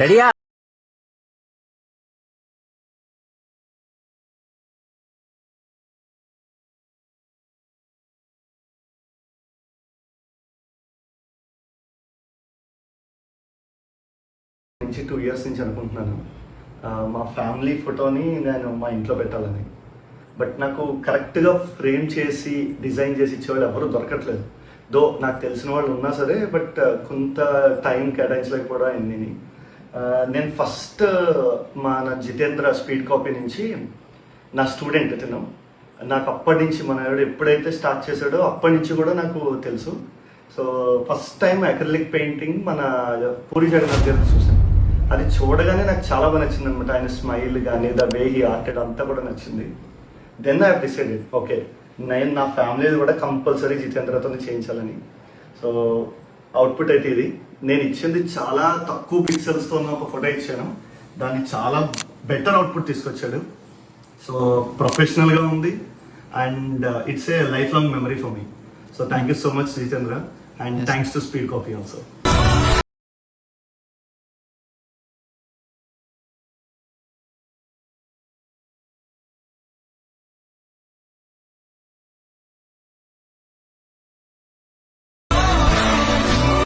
రెడీయా? నుంచి 2 years నుంచి అనుకుంటున్నాను మా ఫ్యామిలీ ఫోటోని నేను మా ఇంట్లో పెట్టాలని. బట్ నాకు కరెక్ట్గా ఫ్రేమ్ చేసి డిజైన్ చేసి ఇచ్చేవాళ్ళు ఎవరు దొరకట్లేదు. దో నాకు తెలిసిన వాళ్ళు ఉన్నా సరే, బట్ కొంత టైం కేటాయించలేకపోవడం అయింది. నేను ఫస్ట్ మన జితేంద్ర స్పీడ్ కాపీ నుంచి నా స్టూడెంట్ తిను. నాకు అప్పటి నుంచి మన ఎప్పుడైతే స్టార్ట్ చేశాడో అప్పటి నుంచి కూడా నాకు తెలుసు. So first time acrylic painting మన పూరి జగన్నాథ్ గారిని చూసాను. అది చూడగానే నాకు చాలా బాగా నచ్చింది అనమాట. ఆయన స్మైల్ కానీ ద వే హీ ఆర్టెడ్ అంతా కూడా నచ్చింది. Then I have decided okay, నేను నా ఫ్యామిలీ కూడా కంపల్సరీ జితేంద్రతో చేయించాలని. సో అవుట్పుట్ అయితే ఇది. నేను ఇచ్చింది చాలా తక్కువ పిక్సెల్స్తో ఉన్న ఒక ఫోటో ఇచ్చాను, దాన్ని చాలా బెటర్ అవుట్పుట్ తీసుకొచ్చాడు. సో ప్రొఫెషనల్గా ఉంది and it's a life long memory for me. So thank you so much Jitendra, and thanks to speed copy also.